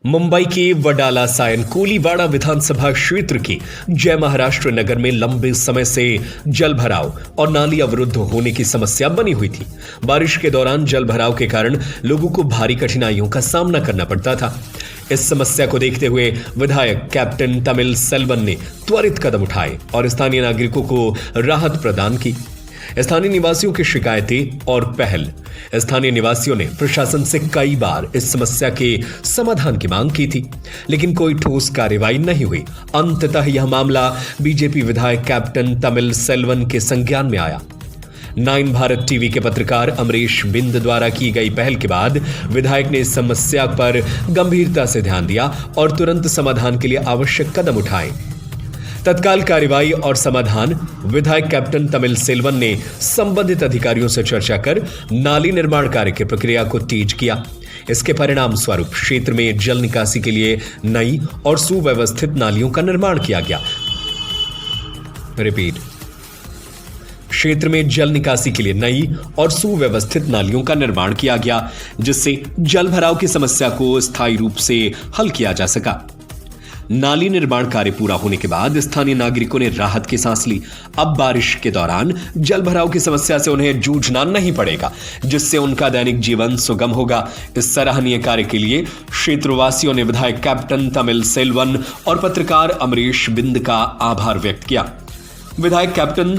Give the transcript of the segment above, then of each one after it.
मुंबई के वडाला सायन कोलीवाड़ा विधानसभा क्षेत्र के जय महाराष्ट्र नगर में लंबे समय से जल भराव और नाली अवरुद्ध होने की समस्या बनी हुई थी। बारिश के दौरान जल भराव के कारण लोगों को भारी कठिनाइयों का सामना करना पड़ता था। इस समस्या को देखते हुए विधायक कैप्टन तमिल सेल्वन ने त्वरित कदम उठाए और स्थानीय नागरिकों को राहत प्रदान की। स्थानीय निवासियों की शिकायतें और पहल। स्थानीय निवासियों ने प्रशासन से कई बार इस समस्या के समाधान की मांग की थी, लेकिन कोई ठोस कार्रवाई नहीं हुई। अंततः यह मामला बीजेपी विधायक कैप्टन तमिल सेल्वन के संज्ञान में आया। 9 भारत टीवी के पत्रकार अमरीश बिंद द्वारा की गई पहल के बाद विधायक ने इस समस्या पर गंभीरता से ध्यान दिया और तुरंत समाधान के लिए आवश्यक कदम उठाए। तत्काल कार्रवाई और समाधान। विधायक कैप्टन तमिल सेल्वन ने संबंधित अधिकारियों से चर्चा कर नाली निर्माण कार्य की प्रक्रिया को तेज किया। इसके परिणाम स्वरूप क्षेत्र में जल निकासी के लिए नई और सुव्यवस्थित नालियों का निर्माण किया गया। क्षेत्र में जल निकासी के लिए नई और सुव्यवस्थित नालियों का निर्माण किया गया, जिससे जल भराव की समस्या को स्थायी रूप से हल किया जा सका। नाली निर्माण कार्य पूरा होने के बाद स्थानीय नागरिकों ने राहत की सांस ली। अब बारिश के दौरान जल भराव की समस्या से उन्हें जूझना नहीं पड़ेगा, जिससे उनका दैनिक जीवन सुगम होगा। इस सराहनीय कार्य के लिए क्षेत्रवासियों ने विधायक कैप्टन तमिल सेल्वन और पत्रकार अमरीश बिंद का आभार व्यक्त किया। विधायक कैप्टन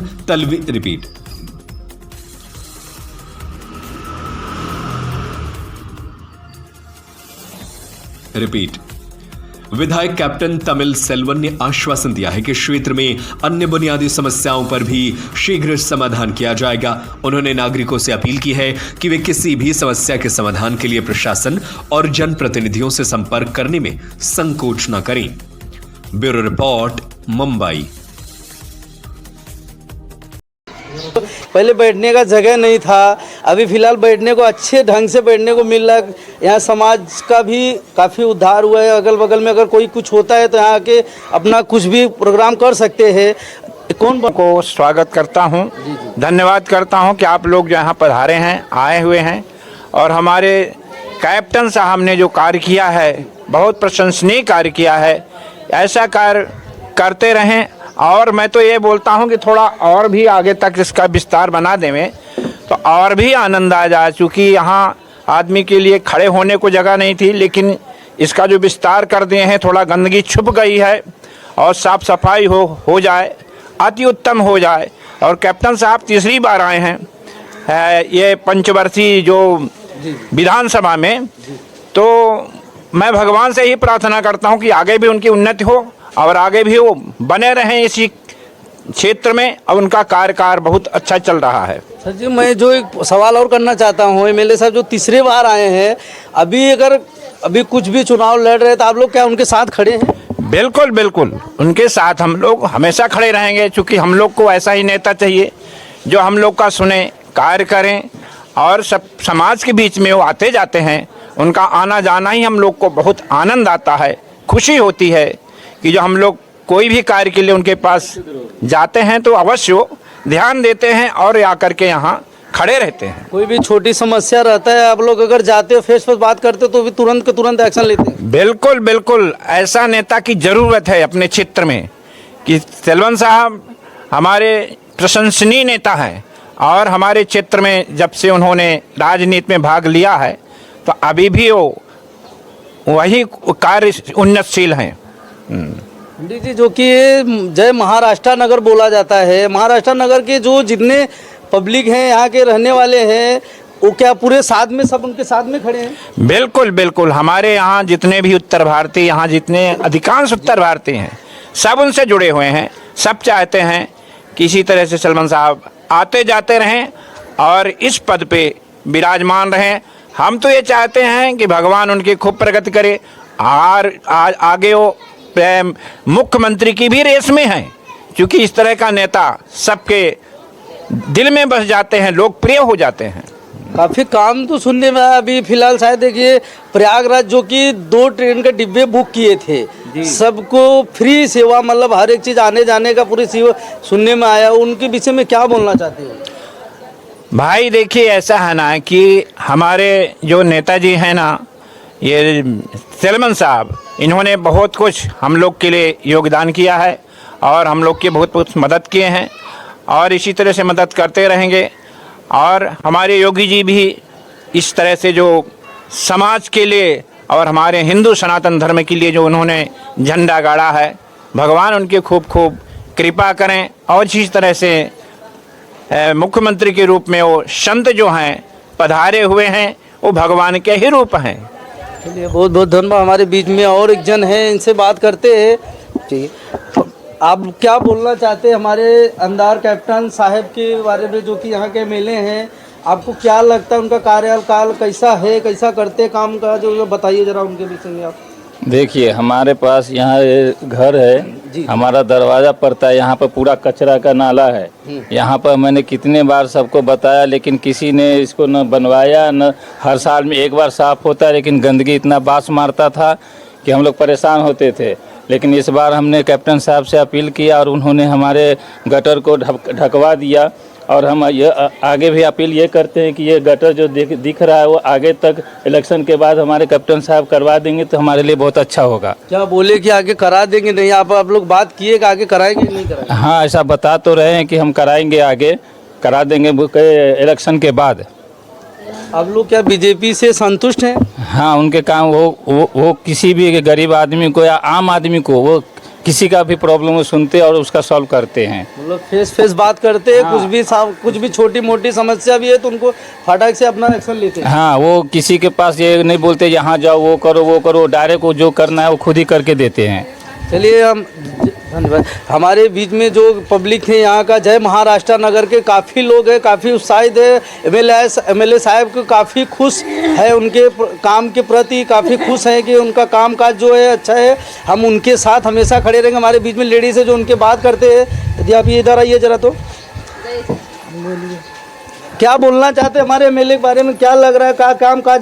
विधायक कैप्टन तमिल सेल्वन ने आश्वासन दिया है कि क्षेत्र में अन्य बुनियादी समस्याओं पर भी शीघ्र समाधान किया जाएगा। उन्होंने नागरिकों से अपील की है कि वे किसी भी समस्या के समाधान के लिए प्रशासन और जनप्रतिनिधियों से संपर्क करने में संकोच न करें। Bureau report, Mumbai. पहले बैठने का जगह नहीं था, अभी फिलहाल बैठने को अच्छे ढंग से बैठने को मिल रहा है। यहाँ समाज का भी काफ़ी उद्धार हुआ है। अगल बगल में अगर कोई कुछ होता है तो यहाँ आके अपना कुछ भी प्रोग्राम कर सकते हैं। को स्वागत करता हूँ, धन्यवाद करता हूँ कि आप लोग जो यहाँ पधारे हैं, आए हुए हैं। और हमारे कैप्टन साहब ने जो कार्य किया है, बहुत प्रशंसनीय कार्य किया है। ऐसा कार्य करते रहें। और मैं तो ये बोलता हूँ कि थोड़ा और भी आगे तक इसका विस्तार बना देवें तो और भी आनंद आ जाए। चूँकि यहाँ आदमी के लिए खड़े होने को जगह नहीं थी, लेकिन इसका जो विस्तार कर दिए हैं, थोड़ा गंदगी छुप गई है और साफ सफाई हो जाए, अति उत्तम हो जाए। और कैप्टन साहब तीसरी बार आए हैं ये पंचवर्षीय जो विधानसभा में, तो मैं भगवान से ही प्रार्थना करता हूँ कि आगे भी उनकी उन्नति हो और आगे भी वो बने रहें इसी क्षेत्र में। और उनका कार्यकाल बहुत अच्छा चल रहा है। सर जी, मैं जो एक सवाल और करना चाहता हूँ, एमएलए साहब जो तीसरी बार आए हैं, अभी कुछ भी चुनाव लड़ रहे तो आप लोग क्या उनके साथ खड़े हैं? बिल्कुल बिल्कुल, उनके साथ हम लोग हमेशा खड़े रहेंगे। क्योंकि हम लोग को ऐसा ही नेता चाहिए जो हम लोग का सुने, कार्य करें और सब समाज के बीच में वो आते जाते हैं। उनका आना जाना ही हम लोग को बहुत आनंद आता है, खुशी होती है कि जो हम लोग कोई भी कार्य के लिए उनके पास जाते हैं तो अवश्य वो ध्यान देते हैं और आकर के यहाँ खड़े रहते हैं। कोई भी छोटी समस्या रहता है, आप लोग अगर जाते हो फेस टू फेस बात करते हो तो भी तुरंत के तुरंत एक्शन लेते हैं। बिल्कुल बिल्कुल, ऐसा नेता की ज़रूरत है अपने क्षेत्र में। कि सेल्वन साहब हमारे प्रशंसनीय नेता हैं और हमारे क्षेत्र में जब से उन्होंने राजनीति में भाग लिया है तो अभी भी वो वही कार्य उन्नतशील हैं। पंडित जी, जो कि जय महाराष्ट्र नगर बोला जाता है, महाराष्ट्र नगर के जो जितने पब्लिक हैं, यहाँ के रहने वाले हैं, वो क्या पूरे साथ में सब उनके साथ में खड़े हैं? बिल्कुल बिल्कुल, हमारे यहाँ जितने भी उत्तर भारतीय, यहाँ जितने अधिकांश उत्तर भारतीय हैं, सब उनसे जुड़े हुए हैं। सब चाहते हैं कि इसी तरह से सलमान साहब आते जाते रहें और इस पद पे विराजमान रहें। हम तो ये चाहते हैं कि भगवान उनकी खूब प्रगति करे और आगे वो मुख्यमंत्री की भी रेस में हैं। क्योंकि इस तरह का नेता सबके दिल में बस जाते हैं, लोकप्रिय हो जाते हैं। काफ़ी काम तो सुनने में आया। अभी फिलहाल शायद देखिए प्रयागराज जो कि 2 ट्रेन के डिब्बे बुक किए थे, सबको फ्री सेवा, मतलब हर एक चीज़ आने जाने का पूरी सेवा सुनने में आया। उनके विषय में क्या बोलना चाहते हो? भाई देखिए, ऐसा है ना कि हमारे जो नेताजी हैं ना, ये सलमान साहब, इन्होंने बहुत कुछ हम लोग के लिए योगदान किया है और हम लोग की बहुत बहुत मदद किए हैं और इसी तरह से मदद करते रहेंगे। और हमारे योगी जी भी इस तरह से जो समाज के लिए और हमारे हिंदू सनातन धर्म के लिए जो उन्होंने झंडा गाड़ा है, भगवान उनकी खूब खूब कृपा करें। और इसी तरह से मुख्यमंत्री के रूप में वो संत जो हैं पधारे हुए हैं, वो भगवान के ही रूप हैं। चलिए, बहुत बहुत धन्यवाद। हमारे बीच में और एक जन है, इनसे बात करते हैं। ठीक है, आप क्या बोलना चाहते हैं हमारे अंधार कैप्टन साहब के बारे में, जो कि यहाँ के एमएलए हैं? आपको क्या लगता है उनका कार्यकाल कैसा है, कैसा करते काम का, जो बताइए जरा उनके विषय में आप। देखिए, हमारे पास यहाँ घर है, हमारा दरवाज़ा पड़ता है, यहाँ पर पूरा कचरा का नाला है। यहाँ पर मैंने कितने बार सबको बताया, लेकिन किसी ने इसको न बनवाया, न हर साल में एक बार साफ़ होता है, लेकिन गंदगी इतना बास मारता था कि हम लोग परेशान होते थे। लेकिन इस बार हमने कैप्टन साहब से अपील किया और उन्होंने हमारे गटर को ढकवा दिया। और हम ये आगे भी अपील ये करते हैं कि ये गटर जो दिख रहा है वो आगे तक इलेक्शन के बाद हमारे कैप्टन साहब करवा देंगे तो हमारे लिए बहुत अच्छा होगा। क्या बोले कि आगे करा देंगे? नहीं, आप लोग बात किए कि आगे कराएंगे नहीं कराएंगे? हाँ, ऐसा बता तो रहे हैं कि हम कराएंगे, आगे करा देंगे इलेक्शन के बाद। आप लोग क्या बीजेपी से संतुष्ट हैं? हाँ, उनके काम वो किसी भी गरीब आदमी को या आम आदमी को, वो किसी का भी प्रॉब्लम वो सुनते और उसका सॉल्व करते हैं। मतलब फेस बात करते हैं। हाँ। कुछ भी छोटी मोटी समस्या भी है तो उनको फटाक से अपना एक्शन लेते हैं। हाँ, वो किसी के पास ये नहीं बोलते यहाँ जाओ वो करो, डायरेक्ट वो जो करना है वो खुद ही करके देते हैं। चलिए, हम धन्यवाद। हमारे बीच में जो पब्लिक है यहाँ का, जय महाराष्ट्र नगर के काफ़ी लोग हैं, काफ़ी उत्साहित है। एमएलए साहब को काफ़ी खुश है, उनके काम के प्रति काफ़ी खुश हैं कि उनका काम काज जो है अच्छा है। हम उनके साथ हमेशा खड़े रहेंगे। हमारे बीच में लेडीज़ है जो उनके बात करते हैं। यदि आप ये इधर आइए जरा, तो क्या बोलना चाहते हैं हमारे एमएलए के बारे में? क्या लग रहा है, क्या काम काज